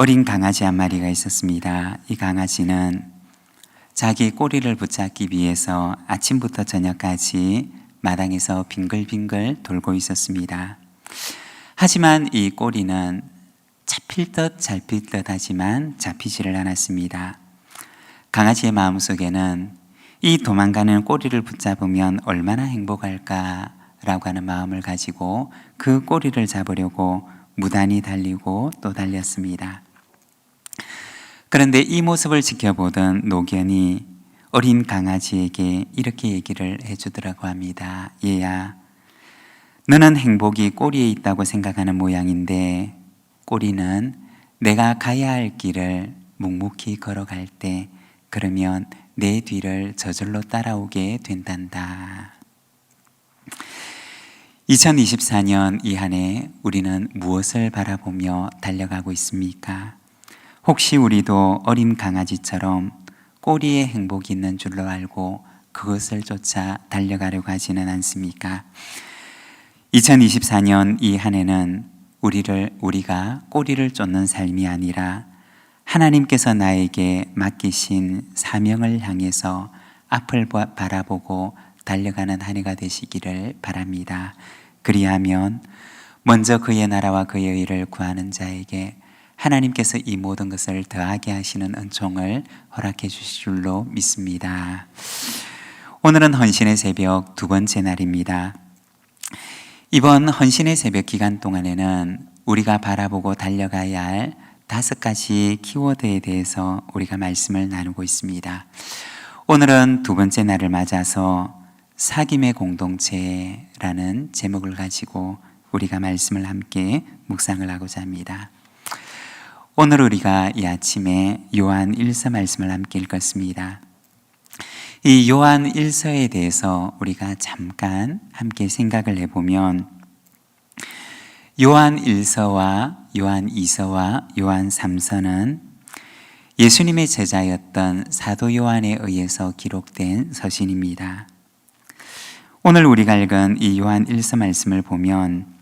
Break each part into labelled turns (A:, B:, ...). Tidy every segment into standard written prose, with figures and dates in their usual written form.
A: 어린 강아지 한 마리가 있었습니다. 이 강아지는 자기 꼬리를 붙잡기 위해서 아침부터 저녁까지 마당에서 빙글빙글 돌고 있었습니다. 하지만 이 꼬리는 잡힐 듯 잡힐 듯 하지만 잡히지를 않았습니다. 강아지의 마음속에는 이 도망가는 꼬리를 붙잡으면 얼마나 행복할까라고 하는 마음을 가지고 그 꼬리를 잡으려고 무단히 달리고 또 달렸습니다. 그런데 이 모습을 지켜보던 노견이 어린 강아지에게 이렇게 얘기를 해주더라고 합니다. 얘야, 너는 행복이 꼬리에 있다고 생각하는 모양인데 꼬리는 내가 가야 할 길을 묵묵히 걸어갈 때 그러면 내 뒤를 저절로 따라오게 된단다. 2024년 이 한 해 우리는 무엇을 바라보며 달려가고 있습니까? 혹시 우리도 어린 강아지처럼 꼬리에 행복이 있는 줄로 알고 그것을 쫓아 달려가려고 하지는 않습니까? 2024년 이 한 해는 우리가 꼬리를 쫓는 삶이 아니라 하나님께서 나에게 맡기신 사명을 향해서 앞을 바라보고 달려가는 한 해가 되시기를 바랍니다. 그리하면 먼저 그의 나라와 그의 의를 구하는 자에게 하나님께서 이 모든 것을 더하게 하시는 은총을 허락해 주실 줄로 믿습니다. 오늘은 헌신의 새벽 두 번째 날입니다. 이번 헌신의 새벽 기간 동안에는 우리가 바라보고 달려가야 할 5가지 키워드에 대해서 우리가 말씀을 나누고 있습니다. 오늘은 두 번째 날을 맞아서 사귐의 공동체라는 제목을 가지고 우리가 말씀을 함께 묵상을 하고자 합니다. 오늘 우리가 이 아침에 요한 1서 말씀을 함께 읽었습니다. 이 요한 1서에 대해서 우리가 잠깐 함께 생각을 해보면 요한 1서와 요한 2서와 요한 3서는 예수님의 제자였던 사도 요한에 의해서 기록된 서신입니다. 오늘 우리가 읽은 이 요한 1서 말씀을 보면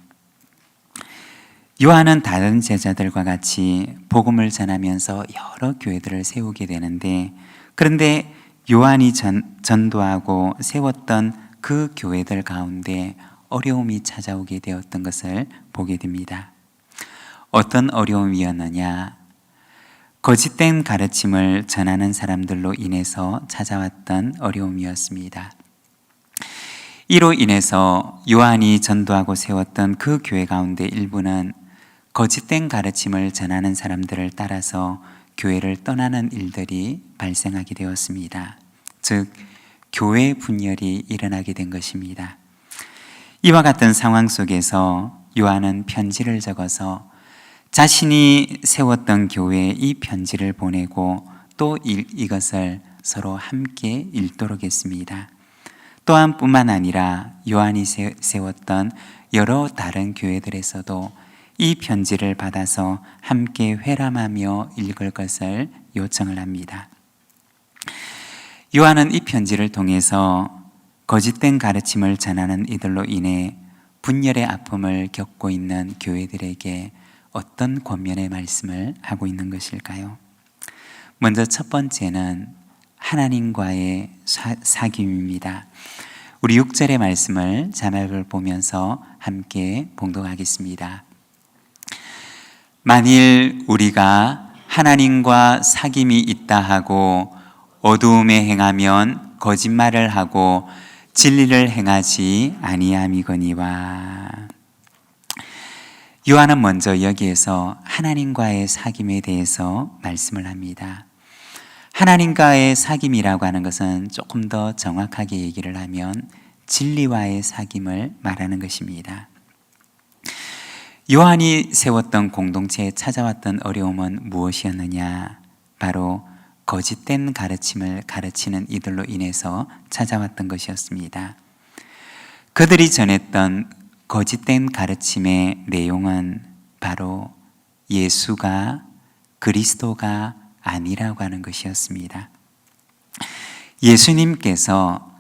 A: 요한은 다른 제자들과 같이 복음을 전하면서 여러 교회들을 세우게 되는데, 그런데 요한이 전도하고 세웠던 그 교회들 가운데 어려움이 찾아오게 되었던 것을 보게 됩니다. 어떤 어려움이었느냐? 거짓된 가르침을 전하는 사람들로 인해서 찾아왔던 어려움이었습니다. 이로 인해서 요한이 전도하고 세웠던 그 교회 가운데 일부는 거짓된 가르침을 전하는 사람들을 따라서 교회를 떠나는 일들이 발생하게 되었습니다. 즉, 교회 분열이 일어나게 된 것입니다. 이와 같은 상황 속에서 요한은 편지를 적어서 자신이 세웠던 교회에 이 편지를 보내고 또 이것을 서로 함께 읽도록 했습니다. 또한 뿐만 아니라 요한이 세웠던 여러 다른 교회들에서도 이 편지를 받아서 함께 회람하며 읽을 것을 요청을 합니다. 요한은 이 편지를 통해서 거짓된 가르침을 전하는 이들로 인해 분열의 아픔을 겪고 있는 교회들에게 어떤 권면의 말씀을 하고 있는 것일까요? 먼저 첫 번째는 하나님과의 사귐입니다. 우리 6절의 말씀을 자막을 보면서 함께 봉독하겠습니다. 만일 우리가 하나님과 사귐이 있다 하고 어두움에 행하면 거짓말을 하고 진리를 행하지 아니함이거니와. 요한은 먼저 여기에서 하나님과의 사귐에 대해서 말씀을 합니다. 하나님과의 사귐이라고 하는 것은 조금 더 정확하게 얘기를 하면 진리와의 사귐을 말하는 것입니다. 요한이 세웠던 공동체에 찾아왔던 어려움은 무엇이었느냐? 바로 거짓된 가르침을 가르치는 이들로 인해서 찾아왔던 것이었습니다. 그들이 전했던 거짓된 가르침의 내용은 바로 예수가 그리스도가 아니라고 하는 것이었습니다. 예수님께서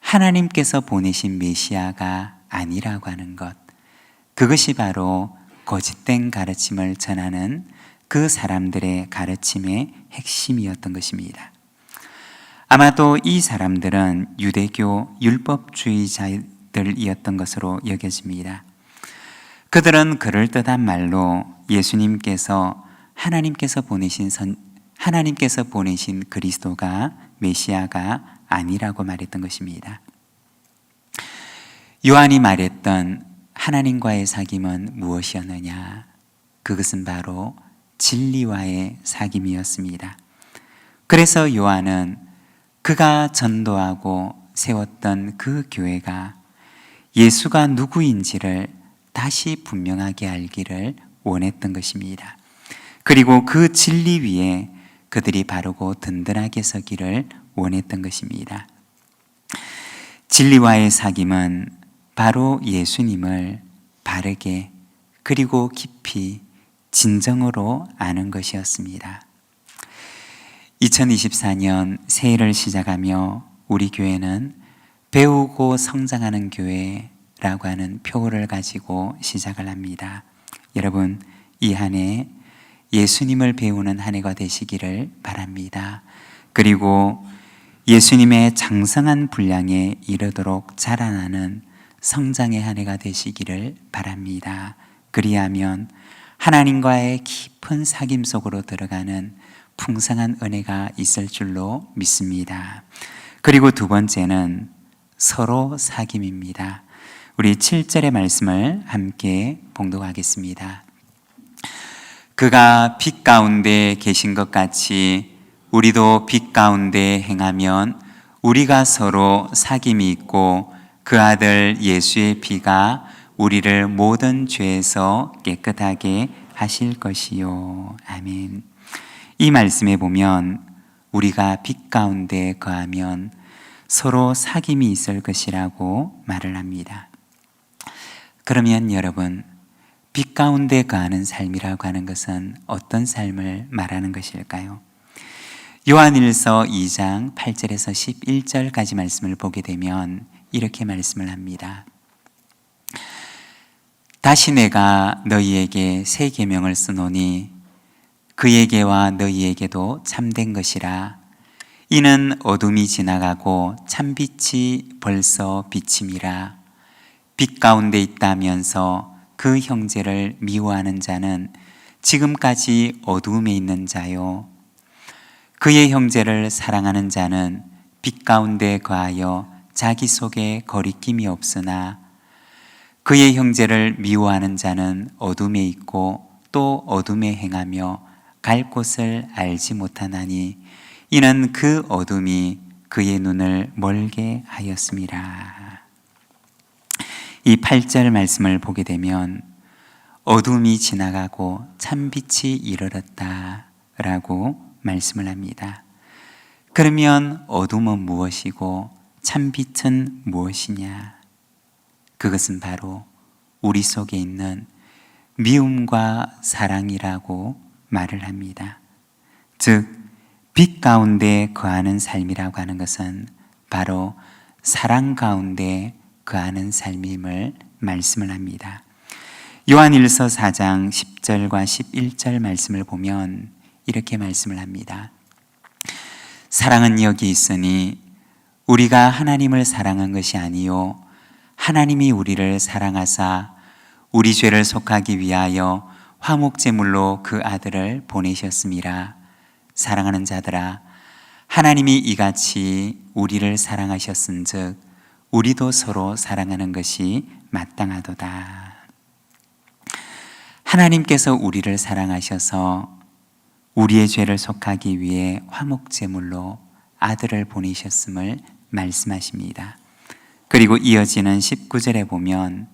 A: 하나님께서 보내신 메시아가 아니라고 하는 것, 그것이 바로 거짓된 가르침을 전하는 그 사람들의 가르침의 핵심이었던 것입니다. 아마도 이 사람들은 유대교 율법주의자들이었던 것으로 여겨집니다. 그들은 그럴듯한 말로 예수님께서 하나님께서 보내신 그리스도가 메시아가 아니라고 말했던 것입니다. 요한이 말했던 하나님과의 사귐은 무엇이었느냐? 그것은 바로 진리와의 사귐이었습니다. 그래서 요한은 그가 전도하고 세웠던 그 교회가 예수가 누구인지를 다시 분명하게 알기를 원했던 것입니다. 그리고 그 진리 위에 그들이 바르고 든든하게 서기를 원했던 것입니다. 진리와의 사귐은 바로 예수님을 바르게 그리고 깊이 진정으로 아는 것이었습니다. 2024년 새해를 시작하며 우리 교회는 배우고 성장하는 교회라고 하는 표어를 가지고 시작을 합니다. 여러분, 이 한 해 예수님을 배우는 한 해가 되시기를 바랍니다. 그리고 예수님의 장성한 분량에 이르도록 자라나는 성장의 한 해가 되시기를 바랍니다. 그리하면 하나님과의 깊은 사귐 속으로 들어가는 풍성한 은혜가 있을 줄로 믿습니다. 그리고 두 번째는 서로 사귐입니다. 우리 7절의 말씀을 함께 봉독하겠습니다. 그가 빛 가운데 계신 것 같이 우리도 빛 가운데 행하면 우리가 서로 사귐이 있고 그 아들 예수의 피가 우리를 모든 죄에서 깨끗하게 하실 것이요. 아멘. 이 말씀에 보면 우리가 빛 가운데 거하면 서로 사귐이 있을 것이라고 말을 합니다. 그러면 여러분, 빛 가운데 거하는 삶이라고 하는 것은 어떤 삶을 말하는 것일까요? 요한일서 2장 8절에서 11절까지 말씀을 보게 되면 이렇게 말씀을 합니다. 다시 내가 너희에게 새 계명을 쓰노니 그에게와 너희에게도 참된 것이라. 이는 어둠이 지나가고 참빛이 벌써 비침이라. 빛 가운데 있다면서 그 형제를 미워하는 자는 지금까지 어둠에 있는 자요. 그의 형제를 사랑하는 자는 빛 가운데 거하여 자기 속에 거리낌이 없으나 그의 형제를 미워하는 자는 어둠에 있고 또 어둠에 행하며 갈 곳을 알지 못하나니 이는 그 어둠이 그의 눈을 멀게 하였음이라. 이 8절 말씀을 보게 되면 어둠이 지나가고 참빛이 이르렀다라고 말씀을 합니다. 그러면 어둠은 무엇이고 참빛은 무엇이냐? 그것은 바로 우리 속에 있는 미움과 사랑이라고 말을 합니다. 즉, 빛 가운데 거하는 삶이라고 하는 것은 바로 사랑 가운데 거하는 삶임을 말씀을 합니다. 요한일서 4장 10절과 11절 말씀을 보면 이렇게 말씀을 합니다. 사랑은 여기 있으니 우리가 하나님을 사랑한 것이 아니요 하나님이 우리를 사랑하사 우리 죄를 속하기 위하여 화목제물로 그 아들을 보내셨음이라. 사랑하는 자들아, 하나님이 이같이 우리를 사랑하셨은즉 우리도 서로 사랑하는 것이 마땅하도다. 하나님께서 우리를 사랑하셔서 우리의 죄를 속하기 위해 화목제물로 아들을 보내셨음을 말씀하십니다. 그리고 이어지는 19절에 보면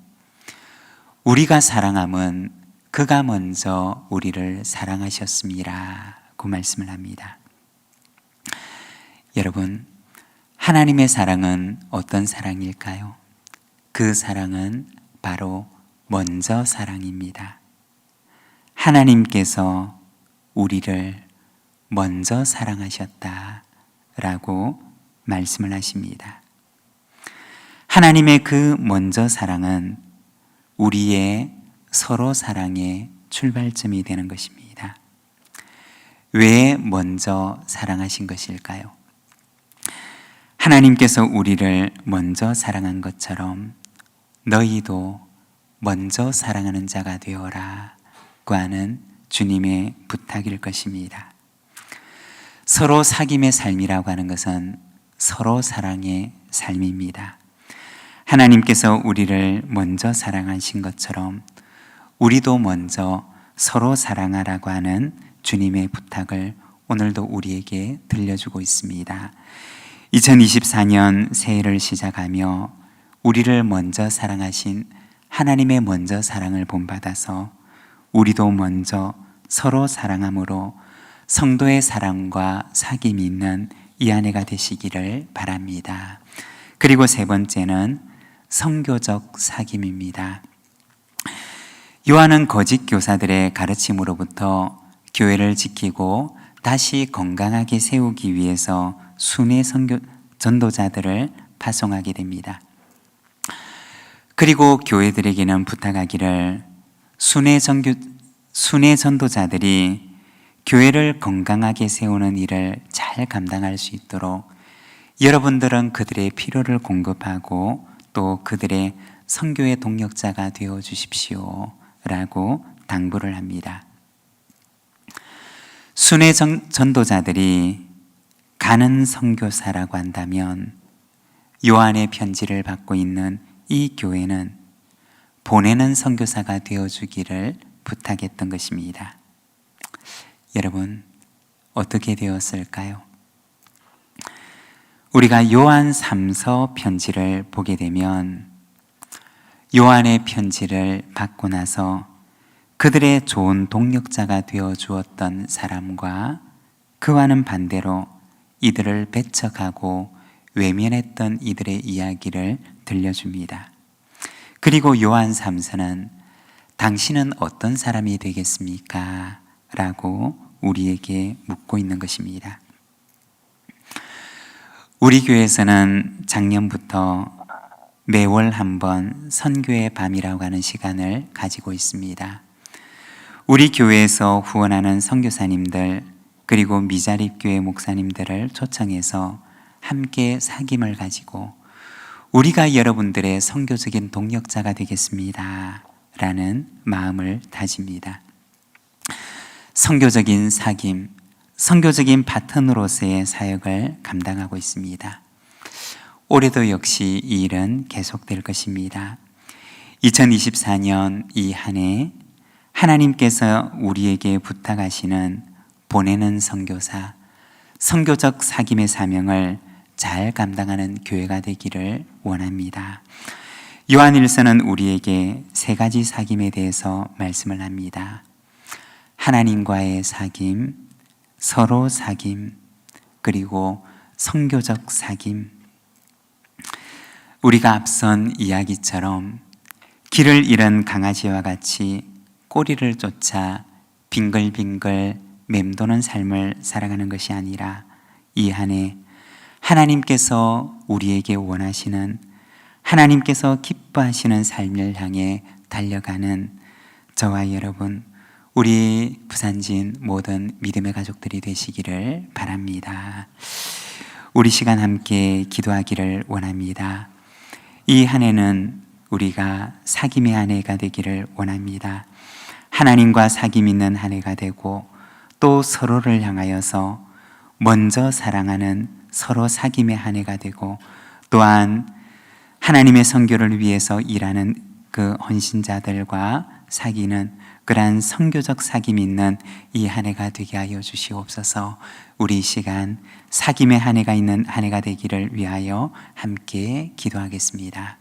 A: 우리가 사랑함은 그가 먼저 우리를 사랑하셨음이라고 말씀을 합니다. 여러분, 하나님의 사랑은 어떤 사랑일까요? 그 사랑은 바로 먼저 사랑입니다. 하나님께서 우리를 먼저 사랑하셨다라고 말씀을 하십니다. 하나님의 그 먼저 사랑은 우리의 서로 사랑의 출발점이 되는 것입니다. 왜 먼저 사랑하신 것일까요? 하나님께서 우리를 먼저 사랑한 것처럼 너희도 먼저 사랑하는 자가 되어라 고 하는 주님의 부탁일 것입니다. 서로 사귐의 삶이라고 하는 것은 서로 사랑의 삶입니다. 하나님께서 우리를 먼저 사랑하신 것처럼 우리도 먼저 서로 사랑하라고 하는 주님의 부탁을 오늘도 우리에게 들려주고 있습니다. 2024년 새해를 시작하며 우리를 먼저 사랑하신 하나님의 먼저 사랑을 본받아서 우리도 먼저 서로 사랑함으로 성도의 사랑과 사귐이 있는 이 한 해가 되시기를 바랍니다. 그리고 세 번째는 성교적 사귐입니다. 요한은 거짓 교사들의 가르침으로부터 교회를 지키고 다시 건강하게 세우기 위해서 순회 전도자들을 파송하게 됩니다. 그리고 교회들에게는 부탁하기를 순회 전도자들이 교회를 건강하게 세우는 일을 잘 감당할 수 있도록 여러분들은 그들의 필요를 공급하고 또 그들의 선교의 동력자가 되어 주십시오 라고 당부를 합니다. 순회 전도자들이 가는 선교사라고 한다면 요한의 편지를 받고 있는 이 교회는 보내는 선교사가 되어주기를 부탁했던 것입니다. 여러분, 어떻게 되었을까요? 우리가 요한 3서 편지를 보게 되면 요한의 편지를 받고 나서 그들의 좋은 동력자가 되어 주었던 사람과 그와는 반대로 이들을 배척하고 외면했던 이들의 이야기를 들려줍니다. 그리고 요한 3서는 당신은 어떤 사람이 되겠습니까? 라고 우리에게 묻고 있는 것입니다. 우리 교회에서는 작년부터 매월 한 번 선교의 밤이라고 하는 시간을 가지고 있습니다. 우리 교회에서 후원하는 선교사님들 그리고 미자립교회 목사님들을 초청해서 함께 사귐을 가지고 우리가 여러분들의 선교적인 동력자가 되겠습니다 라는 마음을 다집니다. 선교적인 사귐, 선교적인 파트너로서의 사역을 감당하고 있습니다. 올해도 역시 이 일은 계속될 것입니다. 2024년 이 한 해 하나님께서 우리에게 부탁하시는 보내는 선교사, 선교적 사귐의 사명을 잘 감당하는 교회가 되기를 원합니다. 요한일서는 우리에게 세 가지 사귐에 대해서 말씀을 합니다. 하나님과의 사귐, 서로 사귐, 그리고 선교적 사귐. 우리가 앞선 이야기처럼 길을 잃은 강아지와 같이 꼬리를 쫓아 빙글빙글 맴도는 삶을 살아가는 것이 아니라 이 한 해 하나님께서 우리에게 원하시는, 하나님께서 기뻐하시는 삶을 향해 달려가는 저와 여러분, 우리 부산진 모든 믿음의 가족들이 되시기를 바랍니다. 우리 시간 함께 기도하기를 원합니다. 이 한 해는 우리가 사귐의 한 해가 되기를 원합니다. 하나님과 사귐 있는 한 해가 되고 또 서로를 향하여서 먼저 사랑하는 서로 사귐의 한 해가 되고 또한 하나님의 선교를 위해서 일하는 그 헌신자들과 사귀는 그러한 선교적 사귐이 있는 이 한 해가 되게 하여 주시옵소서. 우리 이 시간 사귐의 한 해가 있는 한 해가 되기를 위하여 함께 기도하겠습니다.